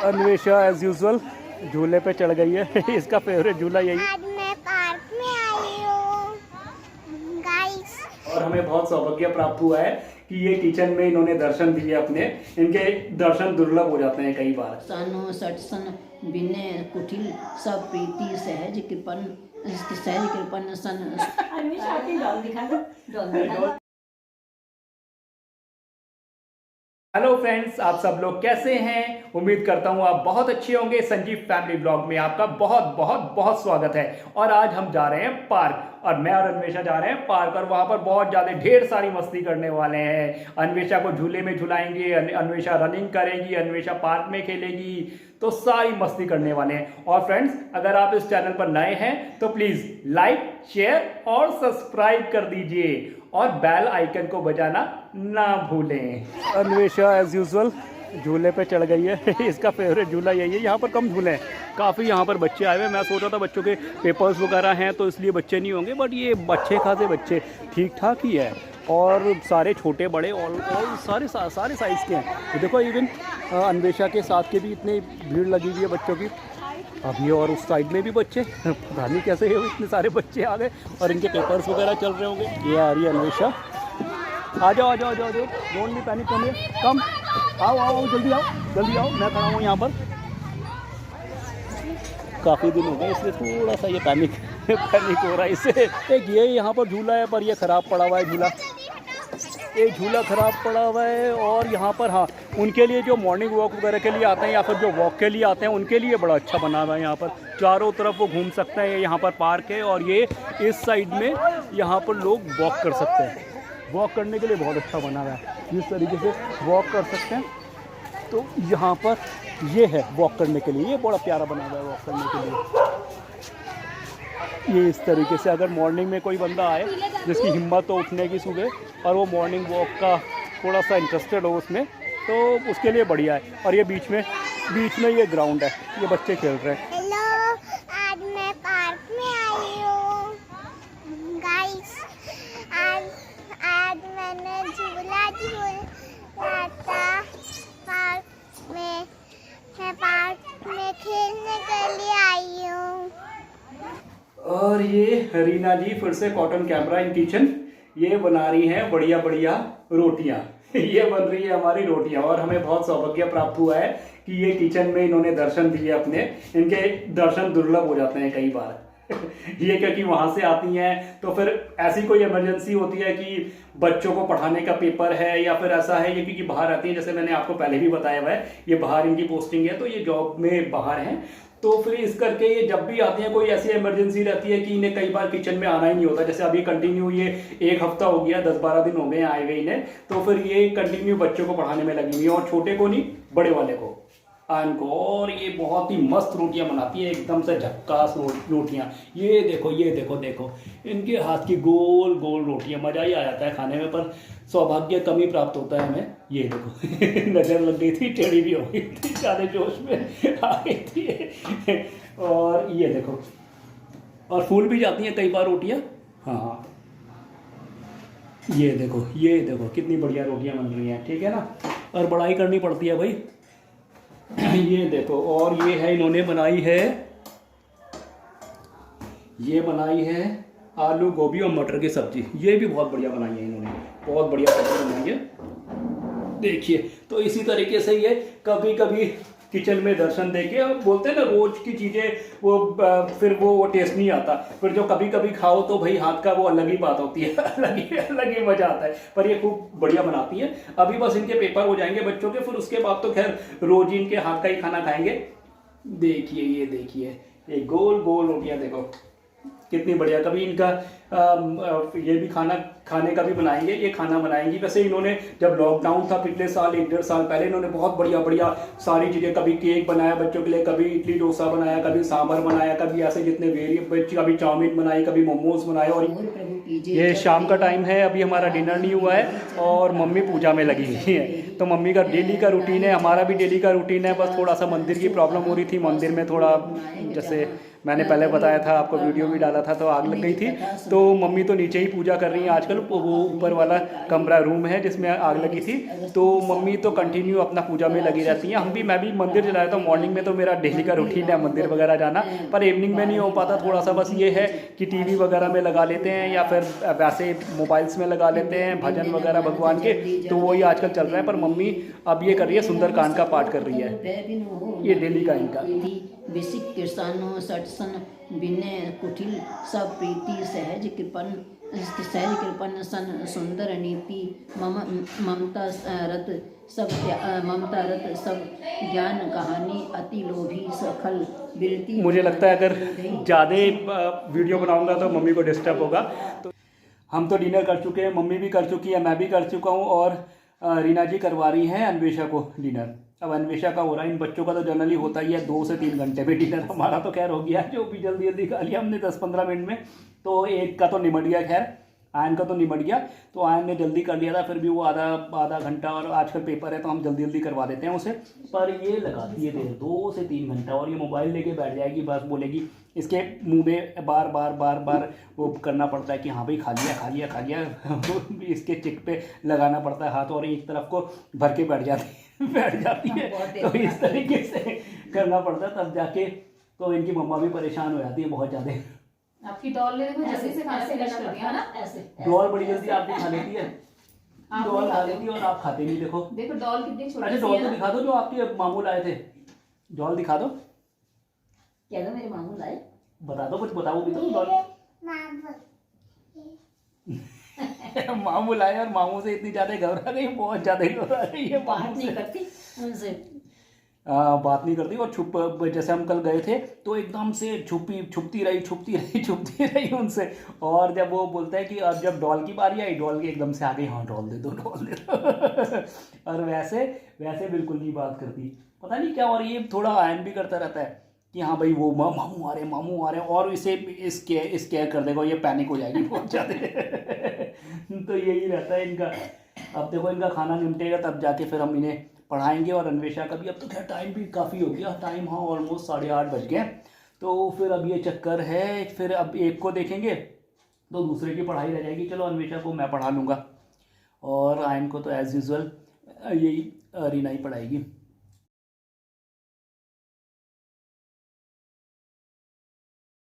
Anvesha as usual झूले पे चढ़ गई है। इसका फेवरेट झूला यही। आज मैं पार्क में आई हूँ गाइस। और हमें बहुत सौभाग्य प्राप्त हुआ है कि ये किचन में इन्होंने दर्शन दिए अपने। इनके दर्शन दुर्लभ हो जाते हैं कई बार। सन सटसन बिने कुटिल सब प्रीति सहज कृपन सहज कृपन सन हेलो फ्रेंड्स, आप सब लोग कैसे हैं? उम्मीद करता हूं आप बहुत अच्छे होंगे। संजीव फैमिली ब्लॉग में आपका बहुत बहुत बहुत स्वागत है। और आज हम जा रहे हैं पार्क, और मैं और अन्वेषा जा रहे हैं पार्क। और वहां पर बहुत ज़्यादा ढेर सारी मस्ती करने वाले हैं। अन्वेषा को झूले में झुलाएंगे, अन्वेषा रनिंग करेगी, अन्वेषा पार्क में खेलेगी, तो सारी मस्ती करने वाले हैं। और फ्रेंड्स, अगर आप इस चैनल पर नए हैं तो प्लीज़ लाइक, शेयर और सब्सक्राइब कर दीजिए और बेल आइकन को बजाना ना भूलें। अन्वेषा एज यूजुअल झूले पे चढ़ गई है। इसका फेवरेट झूला यही है। यहाँ पर कम झूले हैं, काफ़ी यहाँ पर बच्चे आए हुए हैं। मैं सोच रहा था बच्चों के पेपर्स वगैरह हैं तो इसलिए बच्चे नहीं होंगे, बट ये अच्छे खासे बच्चे ठीक ठाक ही है। और सारे छोटे बड़े और सारे साइज़ के हैं। तो देखो, इवन अन्वेषा के साथ के भी इतनी भीड़ लगी हुई है बच्चों की अभी। और उस साइड में भी बच्चे, पता नहीं कैसे इतने सारे बच्चे आ गए और इनके पेपर्स वगैरह चल रहे होंगे। ये आ रही है अन्वेषा। आ जाओ आ जाओ आ जाओ, डोंट बी पैनिक, कम आओ आओ जल्दी आओ। मैं खड़ा हूँ यहाँ पर। काफ़ी दिन हो गए इसलिए थोड़ा सा ये पैनिक हो रहा है इससे। एक ये यहाँ पर झूला है, पर ये ख़राब पड़ा हुआ है झूला। ये झूला ख़राब पड़ा हुआ है। और यहाँ पर हाँ, उनके लिए जो मॉर्निंग वॉक वगैरह के लिए आते हैं या फिर जो वॉक के लिए आते हैं उनके लिए बड़ा अच्छा बना हुआ है। यहाँ पर चारों तरफ वो घूम सकते हैं। यहाँ पर पार्क है और ये इस साइड में यहाँ पर लोग वॉक कर सकते हैं। वॉक करने के लिए बहुत अच्छा बना हुआ है। जिस तरीके से वॉक कर सकते हैं, तो यहाँ पर ये है वॉक करने के लिए। ये बड़ा प्यारा बना हुआ है वॉक करने के लिए। ये इस तरीके से अगर मॉर्निंग में कोई बंदा आए जिसकी हिम्मत हो उठने की सुबह और वो मॉर्निंग वॉक का थोड़ा सा इंटरेस्टेड हो उसमें, तो उसके लिए बढ़िया है। और ये बीच में ये ग्राउंड है, ये बच्चे खेल रहे हैं। हेलो, आज मैं पार्क में आई हूँ गाइस। आज मैंने झूला झूला था पार्क में। मैं पार्क में खेलने के लिए आई हूँ। और ये रीना जी फिर से कॉटन कैमरा इन किचन, ये बना रही हैं बढ़िया बढ़िया रोटियां। ये बन रही है हमारी रोटियां। और हमें बहुत सौभाग्य प्राप्त हुआ है कि ये किचन में इन्होंने दर्शन दिए अपने। इनके दर्शन दुर्लभ हो जाते हैं कई बार। ये क्योंकि वहां से आती हैं, तो फिर ऐसी कोई इमरजेंसी होती है कि बच्चों को पढ़ाने का पेपर है या फिर ऐसा है, ये क्योंकि बाहर आती है, जैसे मैंने आपको पहले भी बताया हुआ है, ये बाहर इनकी पोस्टिंग है तो ये जॉब में बाहर हैं। तो फिर इस करके ये जब भी आती हैं, कोई ऐसी इमरजेंसी रहती है कि इन्हें कई बार किचन में आना ही नहीं होता। जैसे अभी कंटिन्यू ये 1 हफ्ता हो गया, 10-12 दिन हो गए आए हुए इन्हें। तो फिर ये कंटिन्यू बच्चों को पढ़ाने में लगी हुई है, और छोटे को नहीं, बड़े वाले को, आन को। और ये बहुत ही मस्त रोटियां बनाती है, एकदम से झक्कास रोटियां। ये देखो इनके हाथ की गोल गोल रोटियां, मज़ा ही आ जाता है खाने में। पर सौभाग्य कमी प्राप्त होता है हमें। ये देखो नज़र लग गई थी, टेढ़ी भी हो गई थी, ज़्यादा जोश में आ गई थी। और ये देखो, और फूल भी जाती हैं कई बार रोटियां। हाँ, ये देखो कितनी बढ़िया रोटियां बन रही हैं, ठीक है ना। और बड़ाई करनी पड़ती है भाई। ये देखो, और ये है इन्होंने बनाई है आलू गोभी और मटर की सब्जी। ये भी बहुत बढ़िया बनाई है इन्होंने, बहुत बढ़िया सब्जी बनाई है। देखिए, तो इसी तरीके से ये कभी कभी किचन में दर्शन देके, और बोलते हैं ना रोज की चीज़ें वो फिर वो टेस्ट नहीं आता। फिर जो कभी कभी खाओ तो भाई हाथ का वो अलग ही बात होती है। अलग ही मजा आता है। पर ये खूब बढ़िया बनाती है। अभी बस इनके पेपर हो जाएंगे बच्चों के, फिर उसके बाद तो खैर रोज ही इनके हाथ का ही खाना खाएंगे। देखिए ये गोल गोल रोटियां देखो कितनी बढ़िया। कभी इनका ये भी खाने का भी बनाएंगे, ये खाना बनाएंगी। वैसे इन्होंने जब लॉकडाउन था पिछले साल, 1-1.5 साल पहले, इन्होंने बहुत बढ़िया सारी चीज़ें, कभी केक बनाया बच्चों के लिए, कभी इडली डोसा बनाया, कभी सांभर बनाया, कभी ऐसे जितने कभी चाउमीन बनाई, कभी मोमोज बनाए। और ये शाम का टाइम है, अभी हमारा डिनर नहीं हुआ है और मम्मी पूजा में लगी हुई है। तो मम्मी का डेली का रूटीन है, हमारा भी डेली का रूटीन है। बस थोड़ा सा मंदिर की प्रॉब्लम हो रही थी, मंदिर में थोड़ा जैसे मैंने पहले बताया था आपको, वीडियो भी डाला था, तो आग लग गई थी। तो मम्मी तो नीचे ही पूजा कर रही हैं आजकल, वो ऊपर वाला कमरा रूम है जिसमें आग लगी थी, तो मम्मी तो कंटिन्यू अपना पूजा में लगी रहती हैं। मैं भी मंदिर चला जाता हूँ मॉर्निंग में, तो मेरा डेली का रूटीन है मंदिर वगैरह जाना, पर इवनिंग में नहीं हो पाता थोड़ा सा। बस ये है कि टीवी वगैरह में लगा लेते हैं या फिर वैसे मोबाइल्स में लगा लेते हैं भजन वगैरह भगवान के, तो वही आजकल चल रहा है। पर मम्मी अब ये कर रही है, सुंदरकांड का पाठ कर रही है, ये डेली का इनका। बेसिक किरसानो सटसन विनय कुटिल सब प्रीति सहज कृपन सन सुंदर नीति ममता रत सब ज्ञान कहानी अति लोभी सखल बिरती। मुझे लगता है अगर ज़्यादा वीडियो बनाऊंगा तो मम्मी को डिस्टर्ब होगा। तो हम तो डिनर कर चुके हैं, मम्मी भी कर चुकी है, मैं भी कर चुका हूँ, और रीना जी करवा रही हैं अन्वेषा को डिनर। अब अन्वेषा का हो रहा है, इन बच्चों का तो जनरली होता ही है 2 से 3 घंटे में डिनर। हमारा तो खैर हो गया, जो भी जल्दी जल्दी खा लिया हमने 10-15 मिनट में, तो एक का तो निमट गया, खैर आयन का तो निमट गया, तो आयन ने जल्दी कर लिया था, फिर भी वो आधा घंटा, और आजकल पेपर है तो हम जल्दी जल्दी करवा देते हैं उसे। पर ये लगाती है देर 2 से 3 घंटा, और ये मोबाइल लेके बैठ जाएगी, बस बोलेगी, इसके मुंह में बार बार वो करना पड़ता है कि हाँ भाई खा लिया इसके चिक पे लगाना पड़ता है हाथ, और एक तरफ को भर के बैठ जाती है तो इस तरीके से करना पड़ता है, तब जाके तो इनकी मम्मा भी परेशान हो जाती है बहुत ज़्यादा। आपकी डॉल ने देखो जल्दी से खाना फिनिश कर दिया ना, ऐसे डॉल बड़ी जल्दी आपकी खा लेती है, डॉल खा लेती है और आप खाते नहीं। देखो डॉल कितनी छोटी अच्छा, डॉल तो दिखा दो जो आपके मामू लाए थे, डॉल दिखा दो। क्या दो मेरे मामू लाए, बता दो, कुछ बताओ भी तो। डॉल मामू लाए, और मामू से इतनी ज़्यादा घबरा गई, बहुत ज़्यादा घबरा गई है, बात नहीं करती उनसे, बात नहीं करती। और जैसे हम कल गए थे तो एकदम से छुपती रही उनसे, और जब वो बोलता है कि अब जब डॉल की बारी आई, डॉल के एकदम से आ गई, हाँ डॉल दे दो और वैसे बिल्कुल नहीं बात करती, पता नहीं क्या। और ये थोड़ा आयन भी करता रहता है कि हाँ भाई वो मामू आ रहे, और इसे स्केयर कर देगा, ये पैनिक हो जाएगी बहुत ज़्यादा तो यही रहता है इनका। अब देखो इनका खाना निपटेगा तब जाके फिर हम इन्हें पढ़ाएंगे, और अन्वेषा का भी अब तो खैर टाइम भी काफ़ी हो गया, टाइम हाँ ऑलमोस्ट 8:30 बज गए, तो फिर अब ये चक्कर है, फिर अब एक को देखेंगे तो दूसरे की पढ़ाई रह जाएगी। चलो अन्वेषा को मैं पढ़ा लूँगा, और आयन को तो एज़ यूजुअल यही रीना ही पढ़ाएगी।